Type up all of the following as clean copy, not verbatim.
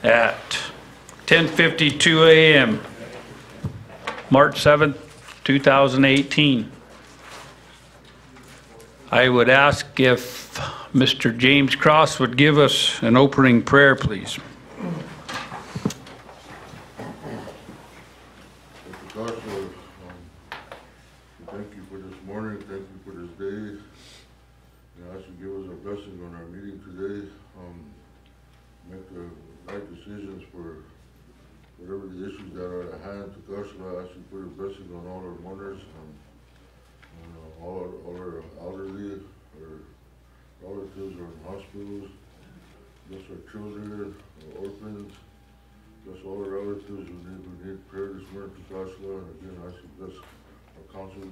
at 10:52 a.m. March 7th, 2018. I would ask if Mr. James Cross would give us an opening prayer, please. God, thank you for this morning, thank you for this day. I ask you to give us a blessing on our meeting today. Make the right decisions for whatever the issues that are at hand. To God, I ask you to put a blessing on all our mourners, all our elderly, our relatives are in hospitals. Bless our children, our orphans. Bless all our relatives who need prayer this morning to God, and again, I ask you to bless our council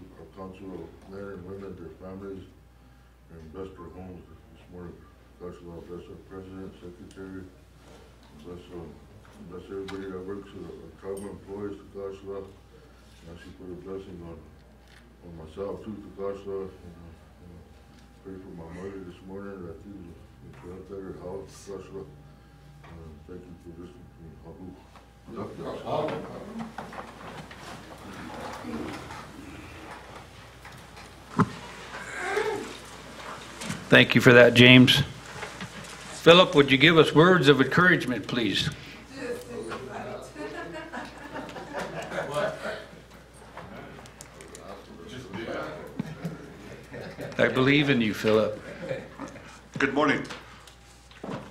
of men and women, their families, and bless their homes this morning. God, bless our president, secretary, bless everybody that works, our tribal employees, to God, and I ask you to put a blessing on myself too, to God, and pray for my mother this morning that she has better health, to God, thank you for listening to me. Thank you for that, James. Philip, would you give us words of encouragement, please? I believe in you, Philip. Good morning.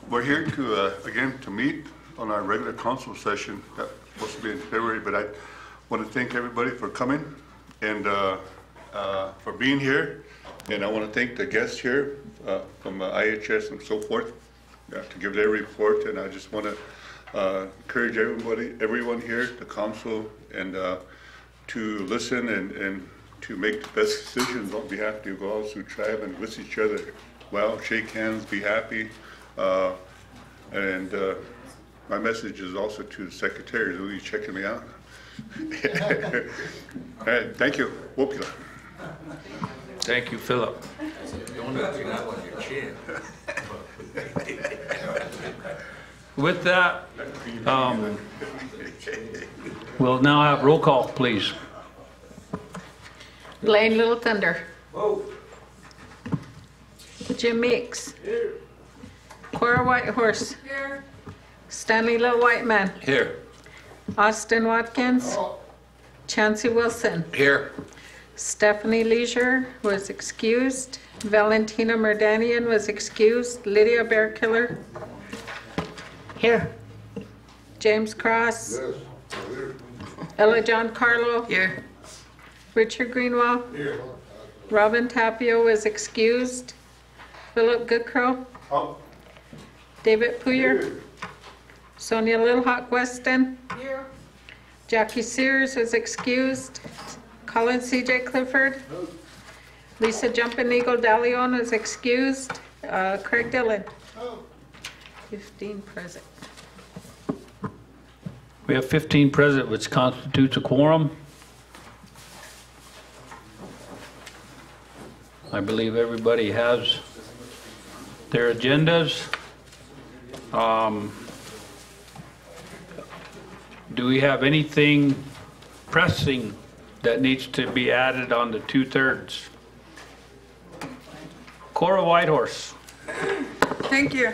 We're here to again to meet on our regular council session that was supposed to be in February, but I want to thank everybody for coming and for being here, and I want to thank the guests here from IHS and so forth to give their report, and I just want to encourage everyone here, the council, and to listen and to make the best decisions on behalf of the Oglala Sioux tribe and with each other. Well, shake hands, be happy, and my message is also to the secretary who is checking me out. All right, thank you. Oglala. Thank you, Philip. With that, we'll now have roll call, please. Blaine Little Thunder. Whoa. Jim Meeks. Here. Cora Whitehorse. Here. Stanley Little White Man. Here. Austin Watkins. Oh. Chancey Wilson. Here. Stephanie Leisure was excused. Valentina Merdanian was excused. Lydia Bearkiller. Here. James Cross. Yes, here. Ella John Carlo. Here. Richard Greenwell. Here. Robin Tapio was excused. Philip Goodcrow. Oh. David Puyer. Sonia Little Hawk Weston. Here. Jackie Sears was excused. Colin C.J. Clifford. No. Lisa Jumpin' Eagle DeLeon was excused. Craig Dillon. Oh. 15 present. We have 15 present, which constitutes a quorum. I believe everybody has their agendas. Do we have anything pressing that needs to be added on the 2/3? Cora Whitehorse. Thank you.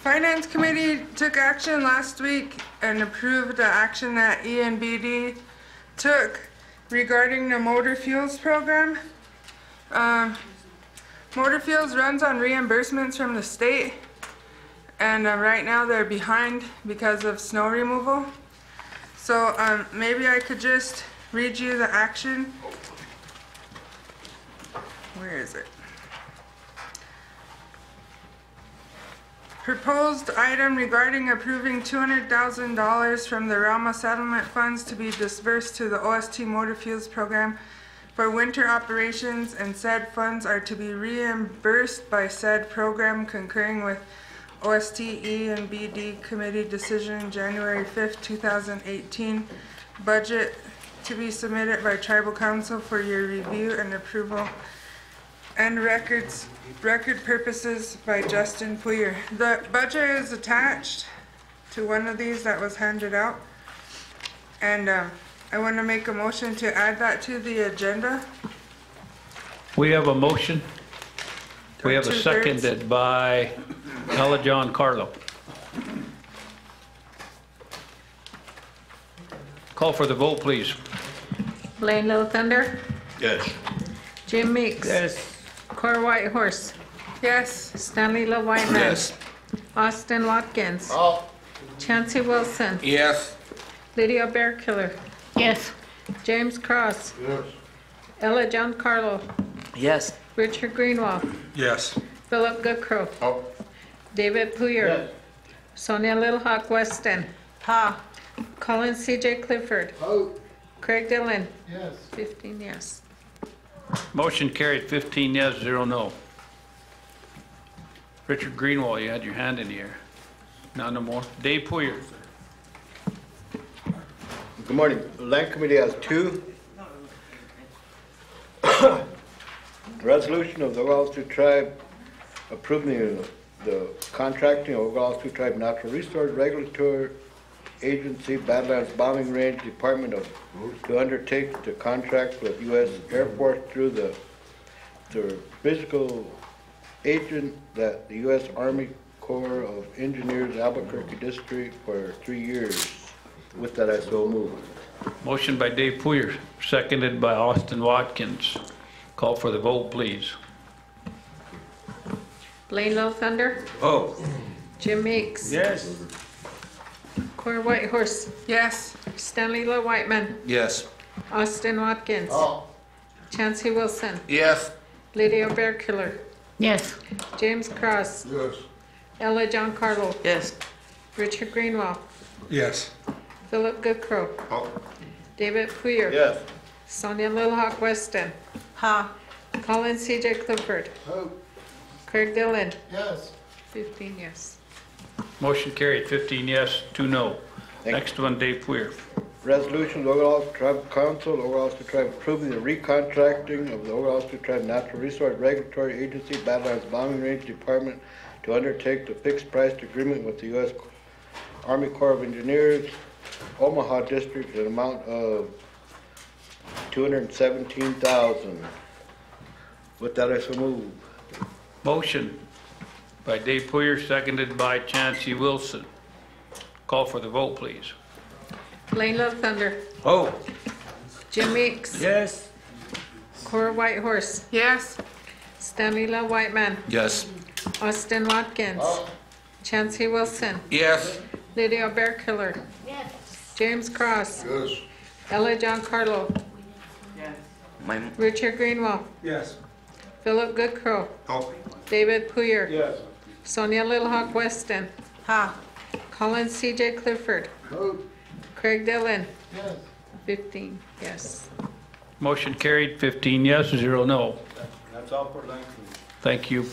Finance Committee took action last week and approved the action that ENBD took regarding the motor fuels program. Motor fuels runs on reimbursements from the state, and right now they're behind because of snow removal. So maybe I could just read you the action. Where is it? Proposed item regarding approving $200,000 from the Rama Settlement Funds to be disbursed to the OST Motor Fuels Program for winter operations, and said funds are to be reimbursed by said program, concurring with OSTE and BD Committee Decision January 5th, 2018. Budget to be submitted by Tribal Council for your review and approval, and record purposes by Justin Puyer. The budget is attached to one of these that was handed out. And I want to make a motion to add that to the agenda. We have a motion. We have a Two-thirds. seconded by Ella John Carlo. Call for the vote, please. Blaine Little Thunder, Yes. Jim Meeks. Yes. Cora Whitehorse, Yes. Stanley Lil Whiteman. Yes. Austin Watkins. Oh. Chancey Wilson, Yes. Lydia Bearkiller, Yes. James Cross, Yes. Ella John Carlo, Yes. Richard Greenwald, Yes. Philip Goodcrow, Oh. David Puyer, Sonia Little Hawk Weston, Ha. Colin C.J. Clifford, Craig Dillon, Yes. 15 yes. Motion carried, 15 yes, 0 no. Richard Greenwald, you had your hand in the air. None no more. Dave Puyer. Good morning. The Land Committee has two. Resolution of the Oglala Sioux Tribe approving the contracting of Oglala Sioux Tribe Natural Resource Regulatory Agency Badlands Bombing Range Department to undertake the contract with U.S. Air Force through the physical agent that the U.S. Army Corps of Engineers Albuquerque District for 3 years. With that, I so move. Motion by Dave Puyer, seconded by Austin Watkins. Call for the vote, please. Blaine Little Thunder, Oh. Jim Meeks, Yes. Cora Whitehorse, Yes. Stanley Lil Whiteman, Yes. Austin Watkins, Chancey Wilson, Yes. Lydia Bearkiller, Yes. James Cross, Yes. Ella John Carlo, Yes. Richard Greenwald, Yes. Philip Goodcrow, Oh. David Puyer, Yes. Sonia Little Hawk Weston, Ha. Colin C.J. Clifford, Craig Dillon, Yes. 15 yes. Motion carried, 15 yes, 2 no. Thank you. Next one, Dave Puyer. Resolution of the Oglala Tribe Council, Oglala Sioux Tribe approving the recontracting of the Oglala Sioux Tribe Natural Resource Regulatory Agency Badlands Bombing Range Department to undertake the fixed price agreement with the U.S. Army Corps of Engineers Omaha District in an amount of $217,000. With that, I so move. Motion by Dave Puyer, seconded by Chancey Wilson. Call for the vote, please. Blaine Little Thunder, Oh. Jim Meeks, Yes. Cora Whitehorse, Yes. Stanley Lil Whiteman, Yes. Austin Watkins, Chancey Wilson, Yes. Lydia Bearkiller, James Cross, Yes. Ella John Carlo, Richard Greenwald, Yes. Philip Goodcrow, Oh. David Puyer, Yes. Sonia Little Hawk Weston, Ha. Colin C.J. Clifford, Craig Dillon, Yes. 15 yes. Motion carried, 15 yes, 0 no. That's all for Land Committee. Thank you.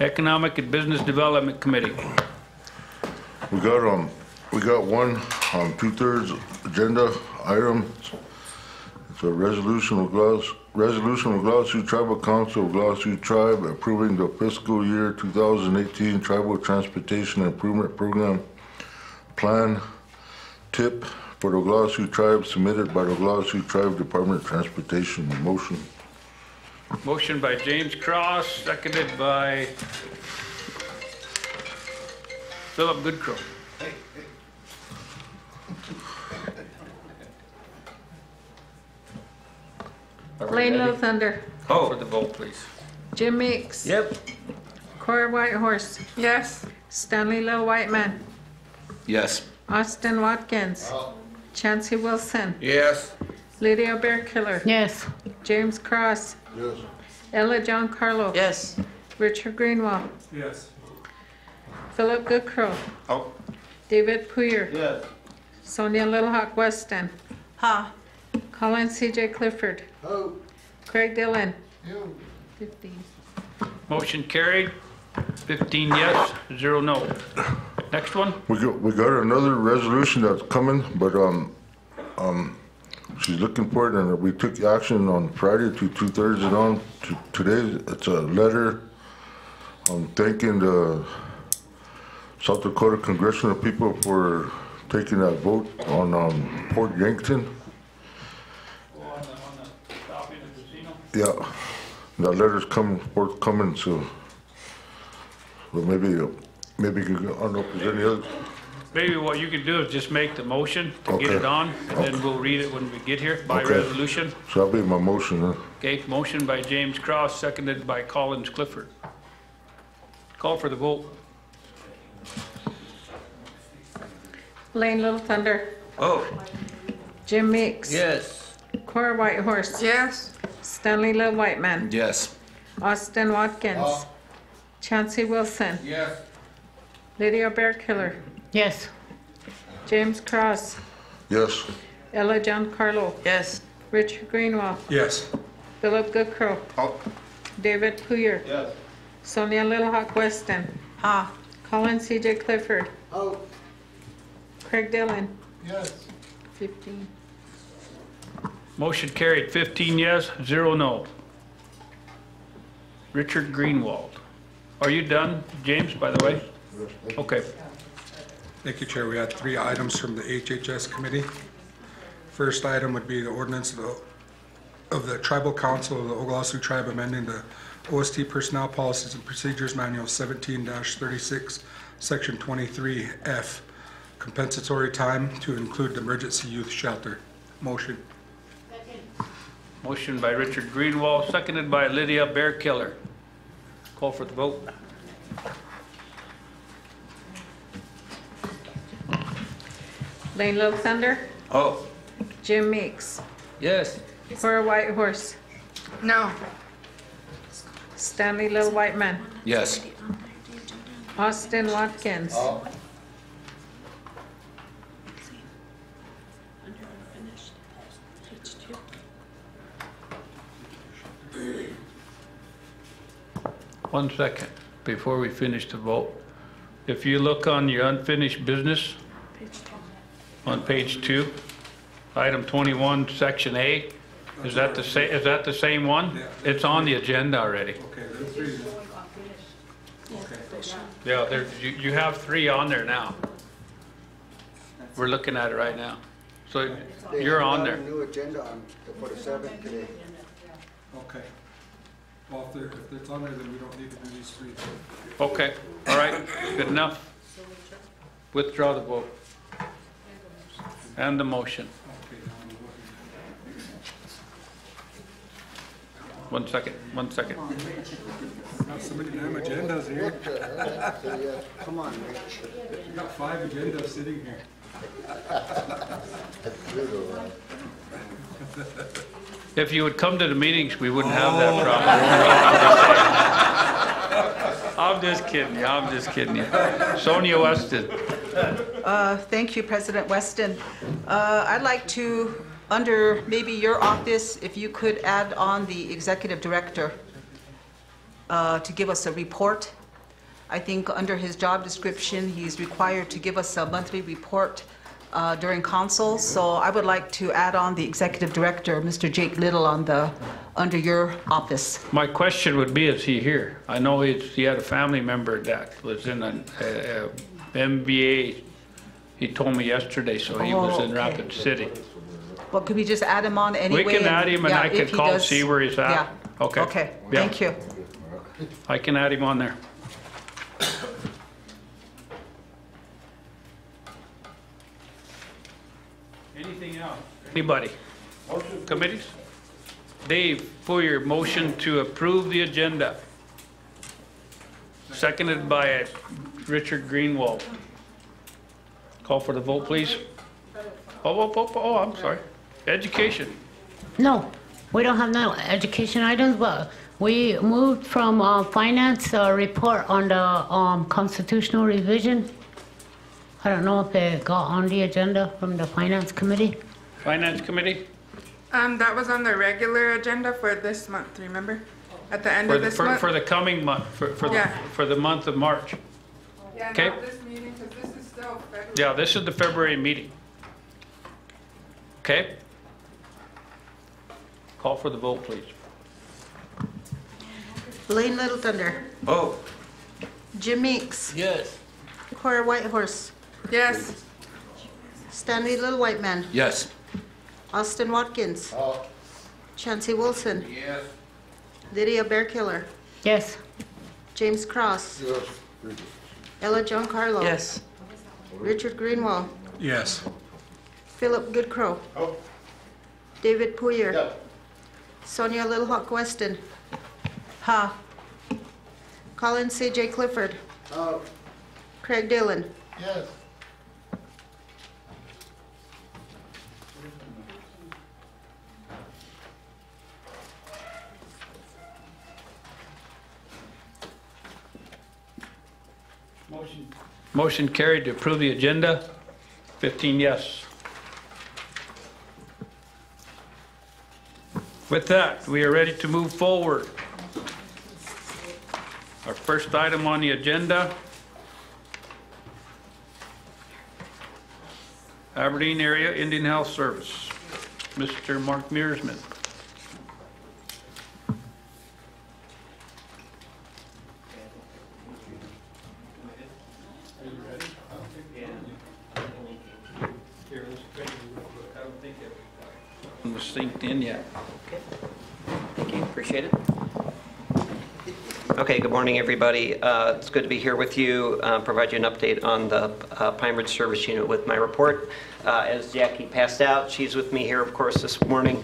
Economic and Business Development Committee. We got one, 2/3 agenda item. It's a resolution of Oglala Sioux Tribal Council of Oglala Sioux Tribe approving the fiscal year 2018 Tribal Transportation Improvement Program Plan tip for the Oglala Sioux Tribe submitted by the Oglala Sioux Tribe Department of Transportation. Motion. Motion by James Cross, seconded by Philip Goodcrow. Blaine Little Thunder, Call for the vote, please. Jim Meeks, Yep. Cora Whitehorse, Yes. Stanley Lil Whiteman, Yes. Austin Watkins, Chancey Wilson, Yes. Lydia Bearkiller, Yes. James Cross, Yes. Ella John Carlo, Yes. Richard Greenwald, Yes. Philip Goodcrow, Oh. David Puyer, Yes. Sonia Little Hawk Weston, Ha. Colin C.J. Clifford, Craig Dillon, 15. Motion carried, 15 yes, 0 no. Next one? We got another resolution that's coming, but she's looking for it, and we took action on Friday to 2/3 and on to today. It's a letter thanking the South Dakota congressional people for taking that vote on Port Yankton. On the stop in the casino? Yeah, that letter's forthcoming, so maybe I don't know if there's any other. Maybe what you could do is just make the motion to get Okay. it on, and then we'll read it when we get here by Okay. resolution. So that'll be my motion, huh? Okay, motion by James Cross, seconded by Collins Clifford. Call for the vote. Blaine Little Thunder, Oh. Jim Meeks. Yes. Cora Whitehorse. Yes. Stanley Little White Man. Yes. Austin Watkins. Chancey Wilson. Yes. Lydia Bearkiller. Yes. James Cross. Yes. Ella Giancarlo. Yes. Richard Greenwald. Yes. Philip Goodcrow. Oh, David Poyer. Yes. Sonia Little Hawk Weston. Ha. Colin C.J. Clifford. Oh. Craig Dillon. Yes. 15. Motion carried, 15 yes, 0 no. Richard Greenwald. Are you done, James, by the way? Okay. Thank you, Chair. We had 3 items from the HHS committee. First item would be the ordinance of the Tribal Council of the Oglala Sioux Tribe amending the OST Personnel Policies and Procedures Manual 17-36, Section 23F, compensatory time to include the emergency youth shelter. Motion. Motion by Richard Greenwald, seconded by Lydia Bearkiller. Call for the vote. Blaine Little Thunder. Oh. Jim Meeks. Yes. Cora Whitehorse. No. Stanley Little White Man. Yes. Austin Watkins. One second, before we finish the vote. If you look on your unfinished business, on page 2, item 21, section A, is that the same one? Yeah. It's on the agenda already. Okay, there are 3. Okay. Yeah, you have 3 on there now. We're looking at it right now. So you're on there. New agenda on for the 7th today. Okay. Well, if it's on there, then we don't need to do these 3. Okay, all right, good enough. Withdraw the vote. And the motion. One second. Got so many damn agendas here. Come on, Rich. We got 5 agendas sitting here. If you would come to the meetings, we wouldn't have that problem. I'm just kidding you. Sonia Weston. Thank you, President Weston. I'd like to, under maybe your office, if you could add on the executive director to give us a report. I think under his job description, he's required to give us a monthly report during council. So I would like to add on the executive director, Mr. Jake Little, under your office. My question would be, is he here? I know he had a family member that was in an MBA. He told me yesterday, so he was in okay. Rapid City. Well, could we just add him on anyway? We can add him and yeah, I if can he call, does- see where he's at. Yeah. Okay. Okay, Yeah. thank you. I can add him on there. Anything else? Anybody? Committees? Dave, for your motion to approve the agenda. Seconded by Richard Greenwald. Call for the vote, please. Oh, I'm sorry. Education. No, we don't have no education items, but we moved from finance report on the constitutional revision. I don't know if it got on the agenda from the finance committee. Finance Committee? That was on the regular agenda for this month, remember? At the end of this month? For the coming month, Yeah. for the month of March. Yeah, Okay. not this meeting, because this is still February. Yeah, this is the February meeting. Okay? Call for the vote, please. Blaine Little Thunder. Oh. Jim Meeks. Yes. Cora Whitehorse. Yes. Stanley Little White Man. Yes. Austin Watkins. Chancey Wilson. Yes. Lydia Bearkiller. Yes. James Cross. Yes. Ella Giancarlo. Yes. Richard Greenwald. Yes. Philip Goodcrow. David Poyer. Sonia Little Hawk Weston. Ha. Colin C.J. Clifford. Craig Dillon. Yes. Motion carried to approve the agenda. 15 yes. With that, we are ready to move forward. Our first item on the agenda, Aberdeen Area Indian Health Service, Mr. Mark Mearsman. Synced in yet. Thank you, appreciate it. Okay, good morning, everybody. It's good to be here with you, provide you an update on the Pine Ridge Service Unit with my report. As Jackie passed out, she's with me here, of course, this morning.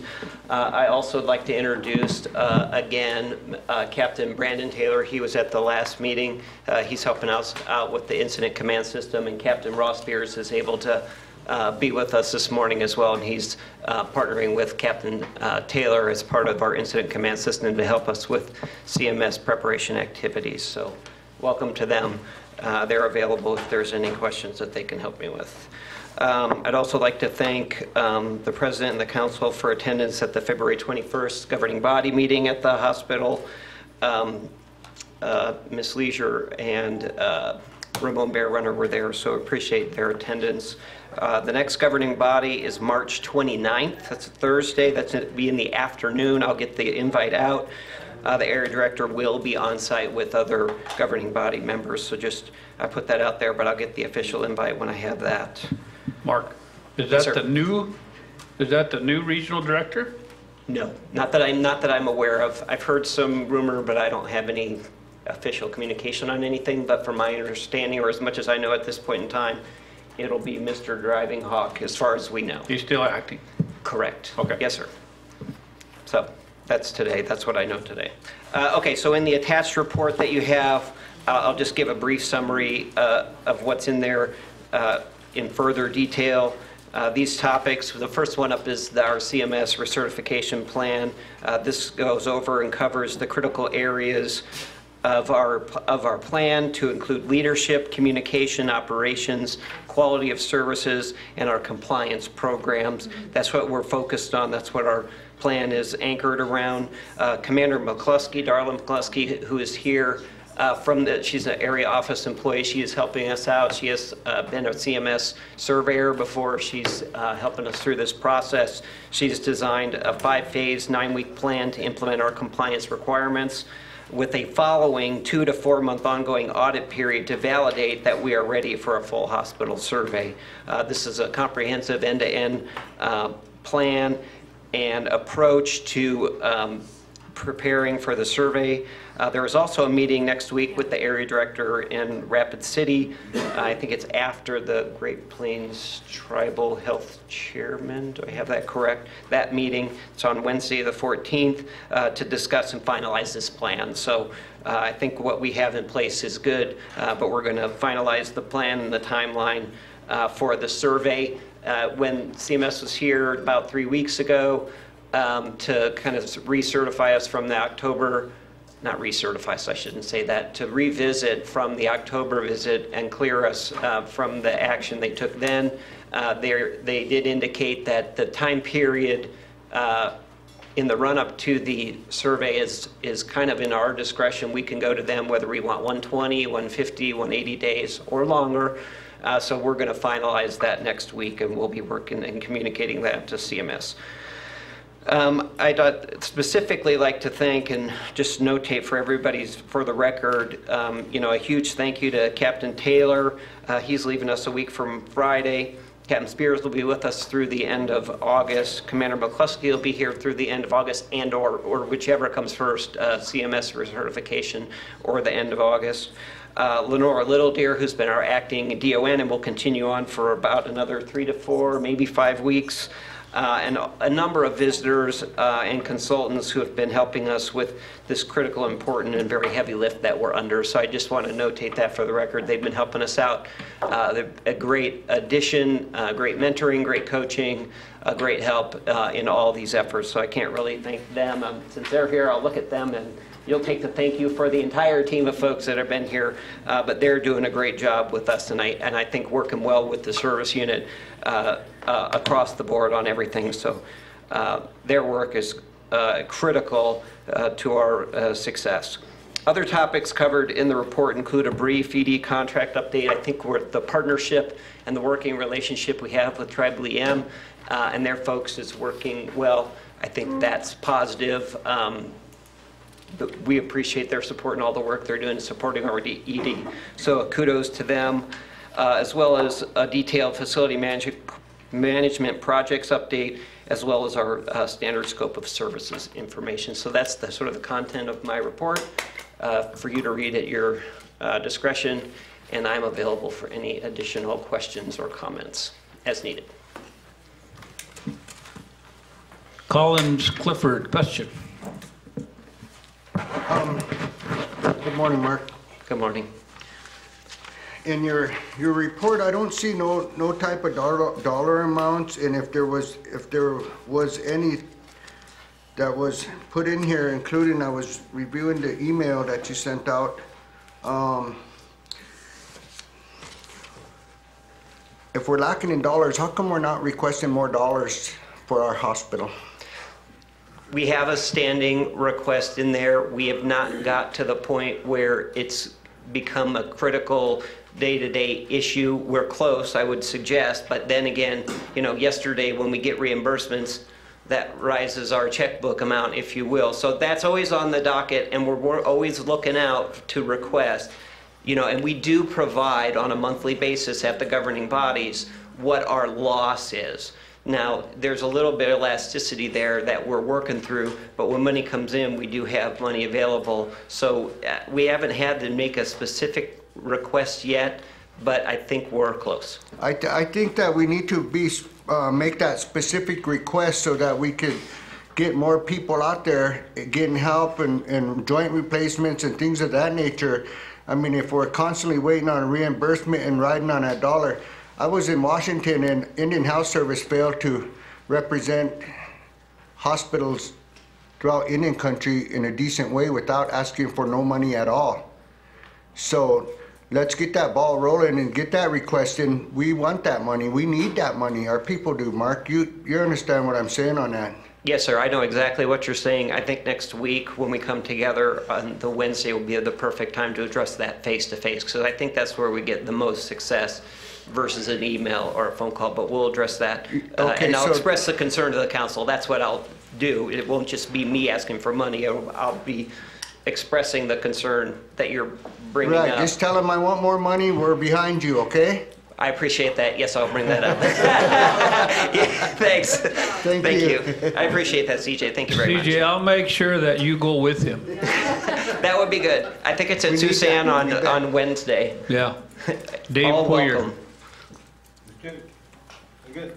I also would like to introduce, again, Captain Brandon Taylor. He was at the last meeting. He's helping us out with the Incident Command System, and Captain Ross Beers is able to be with us this morning as well, and he's partnering with Captain Taylor as part of our Incident Command System to help us with CMS preparation activities. So welcome to them. They're available if there's any questions that they can help me with. I'd also like to thank the President and the Council for attendance at the February 21st governing body meeting at the hospital. Ms. Leisure and Ramon Bear Runner were there, so appreciate their attendance. The next governing body is March 29th. That's a Thursday. That's going to be in the afternoon. I'll get the invite out. The area director will be on site with other governing body members, so just I put that out there, but I'll get the official invite when I have that. Mark, is Yes, that sir. the new regional director? No, not that I'm aware of. I've heard some rumor, but I don't have any official communication on anything. But from my understanding, or as much as I know at this point in time, it'll be Mr. Driving Hawk, as far as we know. He's still acting. Correct. Okay. Yes, sir. So that's today. That's what I know today. Okay, so in the attached report that you have, I'll just give a brief summary of what's in there in further detail. These topics, the first one up is our CMS recertification plan. This goes over and covers the critical areas of our plan to include leadership, communication, operations, quality of services, and our compliance programs. That's what we're focused on. That's what our plan is anchored around. Commander McCluskey, Darla McCluskey, who is here she's an area office employee. She is helping us out. She has been a CMS surveyor before. She's helping us through this process. She's designed a 5-phase, 9-week plan to implement our compliance requirements, with a following 2 to 4 month ongoing audit period to validate that we are ready for a full hospital survey. This is a comprehensive end-to-end plan and approach to preparing for the survey. There is also a meeting next week with the area director in Rapid City. I think it's after the Great Plains Tribal Health Chairman. Do I have that correct? That meeting, it's on Wednesday the 14th to discuss and finalize this plan. So I think what we have in place is good, but we're going to finalize the plan and the timeline for the survey. When CMS was here about 3 weeks ago, to kind of recertify us from the October, not recertify, so I shouldn't say that, to revisit from the October visit and clear us from the action they took then. They did indicate that the time period in the run-up to the survey is kind of in our discretion. We can go to them whether we want 120, 150, 180 days or longer. So we're going to finalize that next week, and we'll be working and communicating that to CMS. I'd specifically like to thank and just notate for everybody's, for the record, a huge thank you to Captain Taylor. He's leaving us a week from Friday. Captain Spears will be with us through the end of August. Commander McCluskey will be here through the end of August and or whichever comes first, CMS certification or the end of August. Lenora Little Deer, who's been our acting DON and will continue on for about another 3 to 4, maybe 5 weeks. And a number of visitors and consultants who have been helping us with this critical, important, and very heavy lift that we're under. So I just want to notate that for the record. They've been helping us out. They're a great addition, great mentoring, great coaching, great help in all these efforts. So I can't really thank them. Since they're here, I'll look at them and you'll take the thank you for the entire team of folks that have been here, but they're doing a great job with us tonight, and I think working well with the service unit across the board on everything. So their work is critical to our success. Other topics covered in the report include a brief ED contract update. I think the partnership and the working relationship we have with Tribal EM and their folks is working well. I think that's positive. We appreciate their support and all the work they're doing supporting our ED. So kudos to them, as well as a detailed facility management projects update, as well as our standard scope of services information. So that's the sort of the content of my report for you to read at your discretion, and I'm available for any additional questions or comments as needed. Collins Clifford, question. Good morning, Mark. Good morning. In your report, I don't see no type of dollar amounts, and if there was any that was put in here, including I was reviewing the email that you sent out. If we're lacking in dollars, how come we're not requesting more dollars for our hospital? We have a standing request in there. We have not got to the point where it's become a critical day-to-day issue. We're close, I would suggest, but then again, yesterday when we get reimbursements, that rises our checkbook amount, if you will. So that's always on the docket, and we're always looking out to request. And we do provide on a monthly basis at the governing bodies what our loss is. Now, there's a little bit of elasticity there that we're working through, but when money comes in, we do have money available. So we haven't had to make a specific request yet, but I think we're close. I think that we need to make that specific request so that we could get more people out there getting help and joint replacements and things of that nature. I mean, if we're constantly waiting on a reimbursement and riding on that dollar. I was in Washington and Indian Health Service failed to represent hospitals throughout Indian country in a decent way without asking for no money at all. So let's get that ball rolling and get that request in. We want that money. We need that money. Our people do. Mark, you understand what I'm saying on that? Yes, sir. I know exactly what you're saying. I think next week when we come together on the Wednesday will be the perfect time to address that face-to-face, because I think that's where we get the most success versus an email or a phone call, but we'll address that. Okay, and I'll express the concern to the council. That's what I'll do. It won't just be me asking for money. I'll be expressing the concern that you're bringing up. Right, just tell them I want more money. We're behind you, okay? I appreciate that. Yes, I'll bring that up. Yeah, thanks. Thank you. I appreciate that, CJ. Thank you very much. CJ, I'll make sure that you go with him. That would be good. I think it's at Sioux on Wednesday. Yeah. Dave All Poyer. welcome. I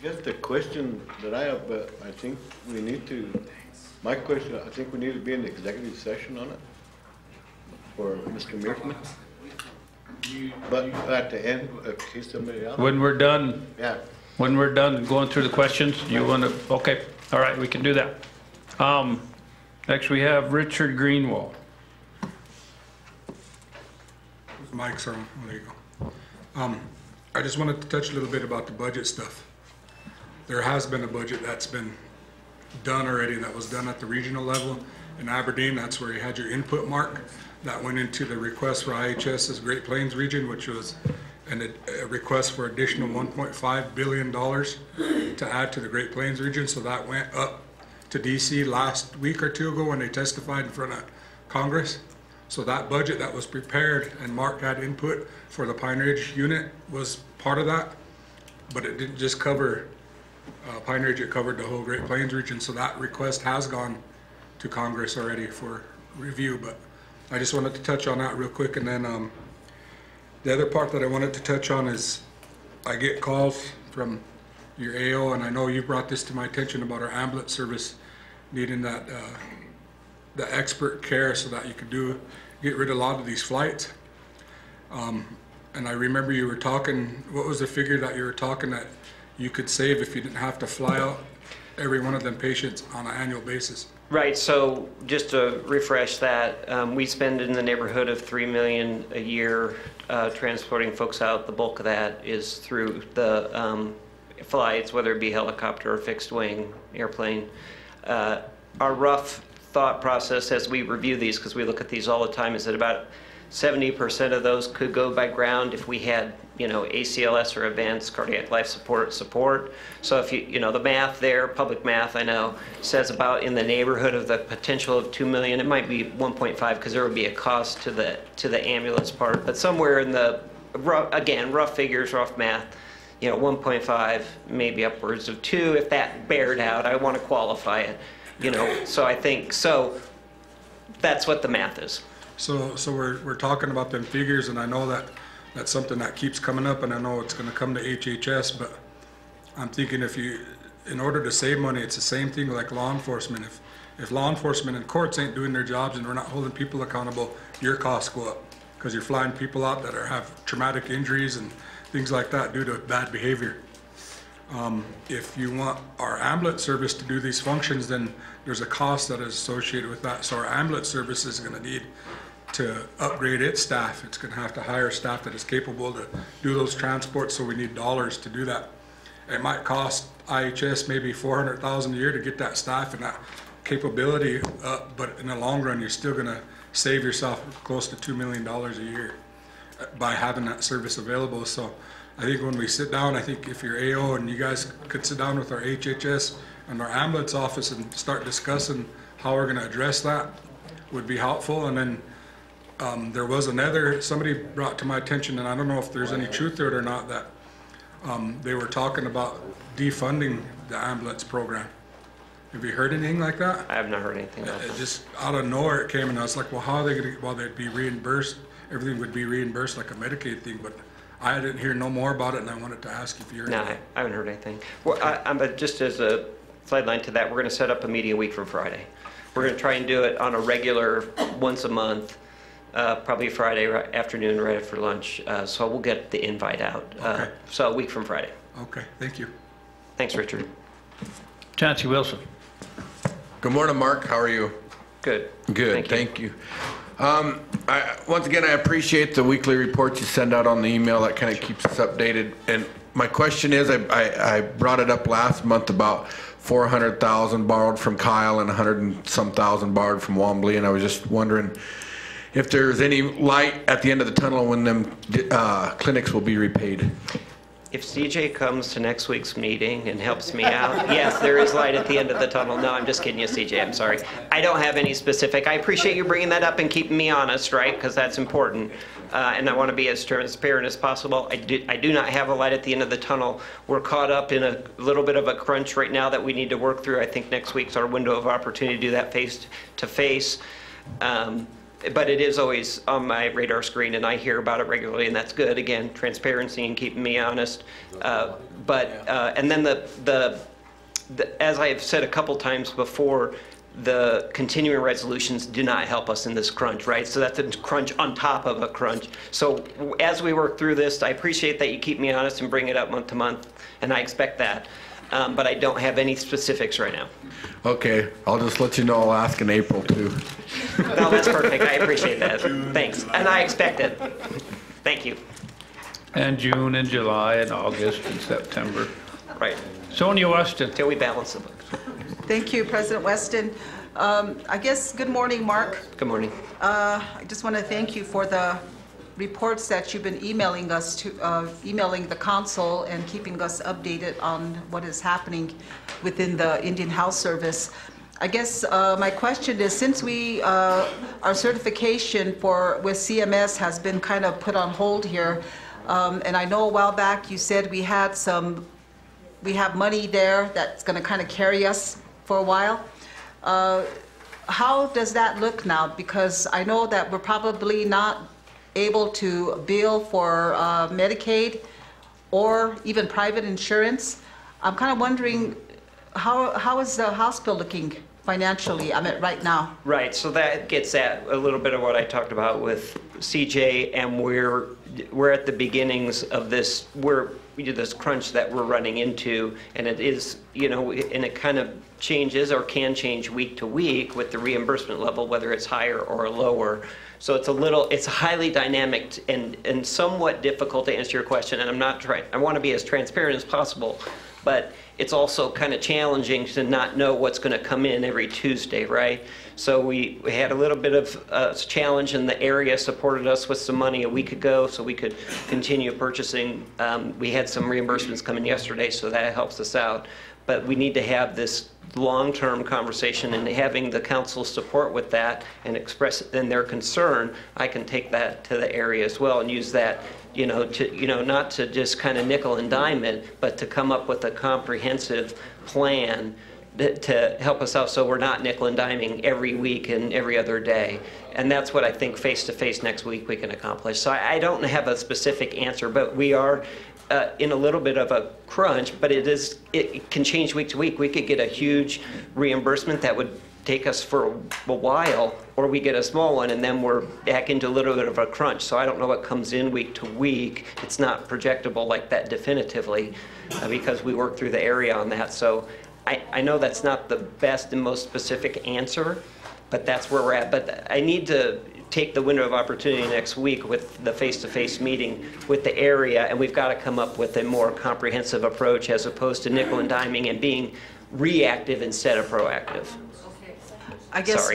guess the question that I have, but I think we need to, my question, I think we need to be in the executive session on it for Mr. Mearman. But at the end, if he's somebody else. When we're done. Yeah. When we're done going through the questions, you want to, okay, all right, we can do that. Next we have Richard Greenwald. Mike's on, there you go. I just wanted to touch a little bit about the budget stuff. There has been a budget that's been done already, that was done at the regional level in Aberdeen. That's where you had your input, Mark. That went into the request for IHS's Great Plains region, which was a request for additional $1.5 billion to add to the Great Plains region. So that went up to DC last week or two ago when they testified in front of Congress. So that budget that was prepared and Mark had input for the Pine Ridge unit was part of that, but it didn't just cover Pine Ridge, it covered the whole Great Plains region. So that request has gone to Congress already for review, but I just wanted to touch on that real quick. And then the other part that I wanted to touch on is I get calls from your AO, and I know you brought this to my attention about our ambulance service needing that the expert care so that you could get rid of a lot of these flights. And I remember you were talking, what was the figure that you were talking that you could save if you didn't have to fly out every one of them patients on an annual basis? Right, so just to refresh that, we spend in the neighborhood of $3 million a year transporting folks out. The bulk of that is through the flights, whether it be helicopter or fixed wing airplane. Our rough thought process as we review these, because we look at these all the time, is that about 70% of those could go by ground if we had, ACLS or advanced cardiac life support. So if the math there, public math, I know, says about in the neighborhood of the potential of 2 million. It might be 1.5 because there would be a cost to the ambulance part, but somewhere in the rough figures, rough math, 1.5, maybe upwards of 2 if that bared out. I want to qualify it, So I think that's what the math is. So we're talking about them figures, and I know that's something that keeps coming up, and I know it's going to come to HHS, but I'm thinking in order to save money, it's the same thing like law enforcement. If law enforcement and courts ain't doing their jobs and we're not holding people accountable, your costs go up because you're flying people out that have traumatic injuries and things like that due to bad behavior. If you want our ambulance service to do these functions, then there's a cost that is associated with that. So our ambulance service is going to need to upgrade its staff. It's going to have to hire staff that is capable to do those transports, so we need dollars to do that. It might cost IHS maybe $400,000 a year to get that staff and that capability up, but in the long run, you're still going to save yourself close to $2 million a year by having that service available. So I think when we sit down, I think if you're AO and you guys could sit down with our HHS and our ambulance office and start discussing how we're going to address that would be helpful. And then there was somebody brought to my attention, and I don't know if there's any truth to it or not, that they were talking about defunding the ambulance program. Have you heard anything like that? I have not heard anything like that. It just out of nowhere it came, and I was like, well, how are they going to, well, they'd be reimbursed, everything would be reimbursed like a Medicaid thing, but I didn't hear no more about it, and I wanted to ask if you heard anything. No, I haven't heard anything. Well, but just as a sideline to that, we're going to set up a meeting a week from Friday. We're going to try and do it on a regular once a month, probably Friday afternoon right after lunch. So we'll get the invite out. Okay. So a week from Friday. Okay, thank you. Thanks, Richard. Chauncey Wilson. Good morning, Mark. How are you? Good. Good, thank you. Once again, I appreciate the weekly reports you send out on the email. That kind of keeps us updated. And my question is, I brought it up last month about 400,000 borrowed from Kyle and 100 and some thousand borrowed from Wombly, and I was just wondering if there's any light at the end of the tunnel when them clinics will be repaid. If CJ comes to next week's meeting and helps me out, yes, there is light at the end of the tunnel. No, I'm just kidding you, CJ. I'm sorry. I don't have any specific. I appreciate you bringing that up and keeping me honest, right? Because that's important. And I want to be as transparent as possible. I do not have a light at the end of the tunnel. We're caught up in a little bit of a crunch right now that we need to work through. I think next week's our window of opportunity to do that face to face. But it is always on my radar screen, and I hear about it regularly, and that's good. Again, transparency and keeping me honest. And then as I have said a couple times before, the continuing resolutions do not help us in this crunch, right? So that's a crunch on top of a crunch. So as we work through this, I appreciate that you keep me honest and bring it up month to month, and I expect that. But I don't have any specifics right now. Okay, I'll just let you know I'll ask in April too. No, that's perfect. I appreciate that. Thanks. And I expect it. Thank you. And June and July and August and September. Right. Sonia Weston. Till we balance the books. Thank you, President Weston. I guess, good morning, Mark. Good morning. I just want to thank you for the reports that you've been emailing us to, emailing the council and keeping us updated on what is happening within the Indian Health Service. I guess my question is, since our certification with CMS has been kind of put on hold here, and I know a while back you said we have money there that's going to kind of carry us for a while. How does that look now? Because I know that we're probably not able to bill for Medicaid or even private insurance. I'm kind of wondering, how is the hospital looking financially, right now? Right, so that gets at a little bit of what I talked about with CJ, and we're at the beginnings of this, we do this crunch that we're running into, and it is, and it kind of changes or can change week to week with the reimbursement level, whether it's higher or lower. So it's highly dynamic and somewhat difficult to answer your question, and I want to be as transparent as possible, but it's also kind of challenging to not know what's going to come in every Tuesday, right? So we had a little bit of a challenge, and the area supported us with some money a week ago so we could continue purchasing. We had some reimbursements come in yesterday, so that helps us out. But we need to have this long-term conversation, and having the council's support with that and express their concern, I can take that to the area as well and use that, not to just kind of nickel and dime it, but to come up with a comprehensive plan to help us out so we're not nickel and diming every week and every other day. And that's what I think face-to-face next week we can accomplish. So I don't have a specific answer, but we are in a little bit of a crunch, but it can change week to week. We could get a huge reimbursement that would take us for a while, or we get a small one and then we're back into a little bit of a crunch. So I don't know what comes in week to week. It's not projectable like that definitively because we work through the area on that. So I know that's not the best and most specific answer, but that's where we're at. But I need to take the window of opportunity next week with the face-to-face meeting with the area, and we've got to come up with a more comprehensive approach as opposed to nickel and diming and being reactive instead of proactive. I guess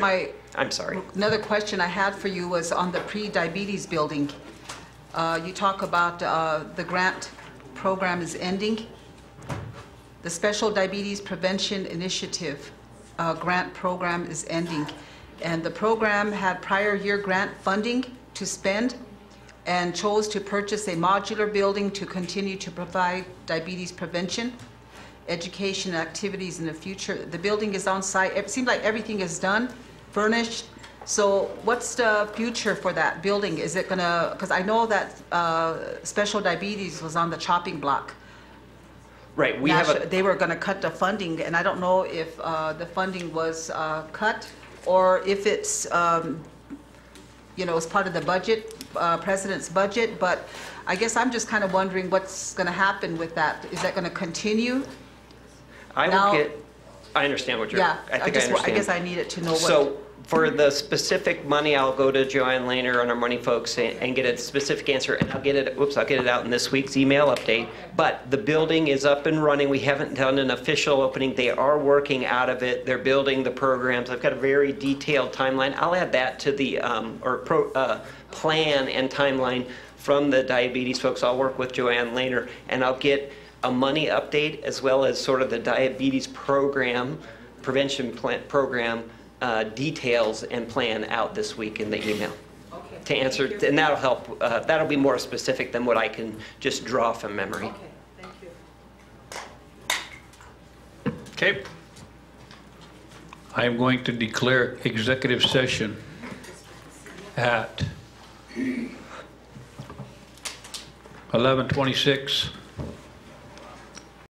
I'm sorry. Another question I had for you was on the pre-diabetes building. You talk about the grant program is ending. The Special Diabetes Prevention Initiative grant program is ending. And the program had prior year grant funding to spend and chose to purchase a modular building to continue to provide diabetes prevention, education, activities in the future. The building is on site. It seems like everything is done, furnished. So what's the future for that building? Is it gonna, because I know that Special Diabetes was on the chopping block. Right, They were gonna cut the funding, and I don't know if the funding was cut or if it's, as part of the budget, President's budget, but I guess I'm just kind of wondering what's going to happen with that. Is that going to continue? I understand what you're, yeah, I guess I needed to know what. So for the specific money, I'll go to Joanne Lehner and our money folks and get a specific answer, and I'll get it out in this week's email update. But the building is up and running. We haven't done an official opening. They are working out of it. They're building the programs. I've got a very detailed timeline. I'll add that to the plan and timeline from the diabetes folks. I'll work with Joanne Lehner, and I'll get a money update as well as sort of the diabetes program, prevention plan program details and plan out this week in the email. Okay. To answer, and that'll help. That'll be more specific than what I can just draw from memory. Okay, thank you. Okay. I am going to declare executive session at 11:26